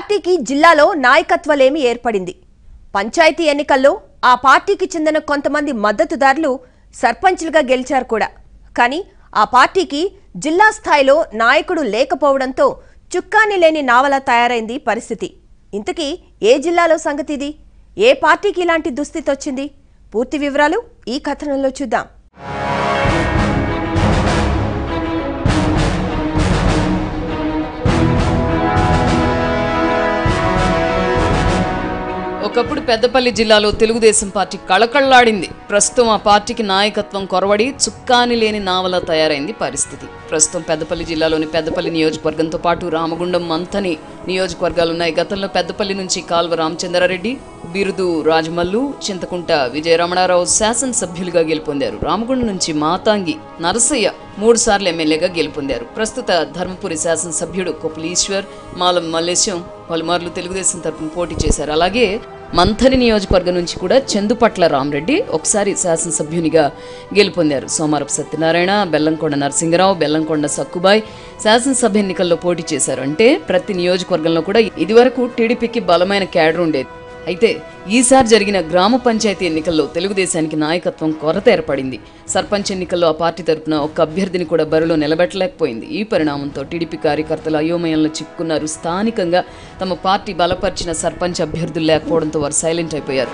పార్టీకి జిల్లాలో నాయకత్వలేమి ఏర్పడింది. పంచాయతీ ఎన్నికల్లో ఆ పార్టీకి చెందిన కొంతమంది మద్దతుదారులు సర్పంచ్లుగా గెలిచారు కూడా. కానీ ఆ పార్టీకి జిల్లా స్థాయిలో నాయకుడు లేకపోవడంతో చుక్కాని లేని నావలా తయారైంది పరిస్థితి. ఇంతకీ ఏ జిల్లాలో సంగతిది? ఏ పార్టీకి ఇలాంటి దుస్థితి వచ్చింది? పూర్తి వివరాలు ఈ కథనంలో చూద్దాం. ఒకప్పుడు పెద్దపల్లి జిల్లాలో తెలుగుదేశం పార్టీ కళకళ్లాడింది. ప్రస్తుతం ఆ పార్టీకి నాయకత్వం కొరవడి చుక్కాని లేని నావలా తయారైంది పరిస్థితి. ప్రస్తుతం పెద్దపల్లి జిల్లాలోని పెద్దపల్లి నియోజకవర్గంతో పాటు రామగుండం, మంథని నియోజకవర్గాలున్నాయి. గతంలో పెద్దపల్లి నుంచి కాల్వ రామచంద్రారెడ్డి, బిరుదు రాజమల్లు, చింతకుంట విజయరమణారావు శాసనసభ్యులుగా గెలుపొందారు. రామగుండం నుంచి మాతాంగి నరసయ్య 3 సార్లు ఎమ్మెల్యేగా గెలుపొందారు. ప్రస్తుత ధర్మపురి శాసనసభ్యుడు కొప్పుల ఈశ్వర్, మాలం మల్లేశం పలుమార్లు తెలుగుదేశం తరఫున పోటీ చేశారు. అలాగే మంథని నియోజకవర్గం నుంచి కూడా చందుపట్ల రామరెడ్డి ఒకసారి శాసనసభ్యునిగా గెలుపొందారు. సోమారపు సత్యనారాయణ, బెల్లంకొండ నరసింగరావు, బెల్లంకొండ సక్కుబాయ్ శాసనసభ ఎన్నికల్లో పోటీ చేశారు. అంటే ప్రతి నియోజకవర్గంలో కూడా ఇదివరకు టీడీపీకి బలమైన క్యాడర్ ఉండేది. అయితే ఈసారి జరిగిన గ్రామ పంచాయతీ ఎన్నికల్లో తెలుగుదేశానికి నాయకత్వం కొరత ఏర్పడింది. సర్పంచ్ ఎన్నికల్లో ఆ పార్టీ తరపున ఒక్క అభ్యర్థిని కూడా బరిలో నిలబెట్టలేకపోయింది. ఈ పరిణామంతో టీడీపీ కార్యకర్తలు అయోమయంలో చిక్కున్నారు. స్థానికంగా తమ పార్టీ బలపరిచిన సర్పంచ్ అభ్యర్థులు లేకపోవడంతో వారు సైలెంట్ అయిపోయారు.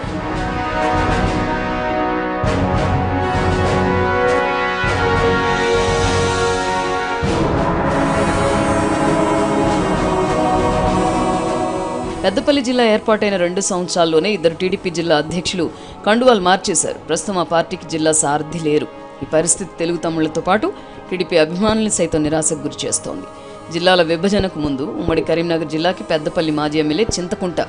పెద్దపల్లి జిల్లా ఏర్పాటైన 2 సంవత్సరాల్లోనే 2 టీడీపీ జిల్లా అధ్యక్షులు కండువాలు మార్చేశారు. ప్రస్తుతం ఆ పార్టీకి జిల్లా సారథి లేరు. ఈ పరిస్థితి తెలుగు తమ్ముళ్లతో పాటు టీడీపీ అభిమానుల్ని సైతం నిరాశకు గురి చేస్తోంది. జిల్లాల విభజనకు ముందు ఉమ్మడి కరీంనగర్ జిల్లాకి పెద్దపల్లి మాజీ ఎమ్మెల్యే చింతకుంట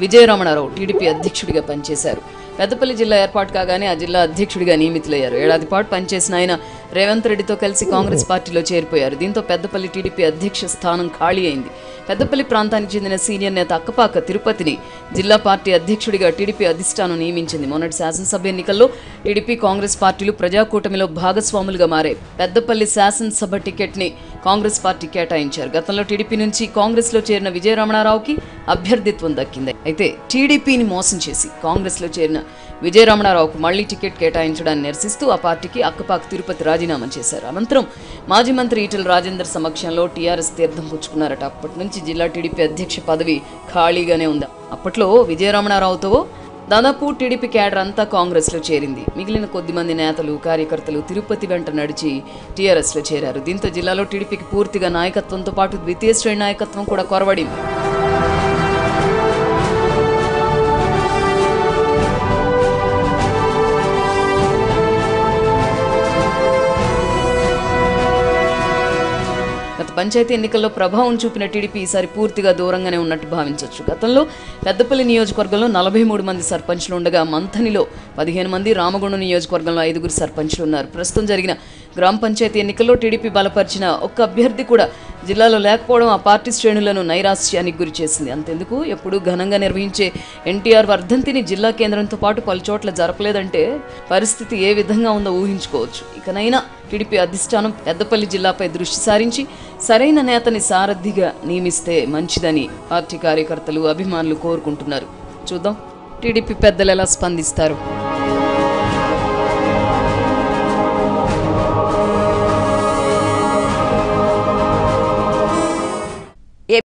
విజయరమణారావు టీడీపీ అధ్యక్షుడిగా పనిచేశారు. పెద్దపల్లి జిల్లా ఏర్పాటు కాగానే ఆ జిల్లా అధ్యక్షుడిగా నియమితులయ్యారు. ఏడాది పాటు పనిచేసిన ఆయన రేవంత్ రెడ్డితో కలిసి కాంగ్రెస్ పార్టీలో చేరిపోయారు. దీంతో పెద్దపల్లి టీడీపీ అధ్యక్ష స్థానం ఖాళీ అయింది. పెద్దపల్లి ప్రాంతానికి చెందిన సీనియర్ నేత అక్కపాక తిరుపతిని జిల్లా పార్టీ అధ్యక్షుడిగా టీడీపీ అధిష్టానం నియమించింది. మొన్నటి శాసనసభ ఎన్నికల్లో టీడీపీ కాంగ్రెస్ పార్టీలు ప్రజాకూటమిలో భాగస్వాములుగా మారాయి. పెద్దపల్లి శాసనసభ టికెట్ ని కాంగ్రెస్ పార్టీ కేటాయించారు. గతంలో టీడీపీ నుంచి కాంగ్రెస్ లో చేరిన విజయరమణారావుకి అభ్యర్థిత్వం దక్కింది. అయితే టీడీపీని మోసం చేసి కాంగ్రెస్ లో చేరిన విజయరమణారావుకు మళ్లీ టికెట్ కేటాయించడాన్ని నిరసిస్తూ ఆ పార్టీకి అక్కపాక తిరుపతి రాజీనామా చేశారు. అనంతరం మాజీ మంత్రి ఈటెల రాజేందర్ సమక్షంలో టీఆర్ఎస్ తీర్థం పుచ్చుకున్నారట. అప్పటి నుంచి జిల్లా టీడీపీ అధ్యక్ష పదవి ఖాళీగానే ఉంది. అప్పట్లో విజయరమణారావుతో దాదాపు టీడీపీ క్యాడర్ అంతా కాంగ్రెస్లో చేరింది. మిగిలిన కొద్దిమంది నేతలు, కార్యకర్తలు తిరుపతి వెంట నడిచి టీఆర్ఎస్లో చేరారు. దీంతో జిల్లాలో టీడీపీకి పూర్తిగా నాయకత్వంతో పాటు ద్వితీయ శ్రేణి నాయకత్వం కూడా కొరవడింది. గత పంచాయతీ ఎన్నికల్లో ప్రభావం చూపిన టీడీపీ ఈసారి పూర్తిగా దూరంగానే ఉన్నట్టు భావించవచ్చు. గతంలో పెద్దపల్లి నియోజకవర్గంలో 43 మంది సర్పంచ్లు ఉండగా మంథనిలో 15 మంది, రామగుండం నియోజకవర్గంలో 5 సర్పంచ్లు ఉన్నారు. ప్రస్తుతం జరిగిన గ్రామ పంచాయతీ ఎన్నికల్లో టీడీపీ బలపరిచిన ఒక్క అభ్యర్థి కూడా జిల్లాలో లేకపోవడం ఆ పార్టీ శ్రేణులను నైరాశ్యానికి గురి చేసింది. అంతెందుకు ఎప్పుడూ ఘనంగా నిర్వహించే ఎన్టీఆర్ వర్ధంతిని జిల్లా కేంద్రంతో పాటు పలు చోట్ల జరపలేదంటే పరిస్థితి ఏ విధంగా ఉందో ఊహించుకోవచ్చు. ఇకనైనా టీడీపీ అధిష్టానం పెద్దపల్లి జిల్లాపై దృష్టి సారించి సరైన నేతని సారథిగా నియమిస్తే మంచిదని పార్టీ కార్యకర్తలు, అభిమానులు కోరుకుంటున్నారు. చూద్దాం టీడీపీ పెద్దలు ఎలా స్పందిస్తారు.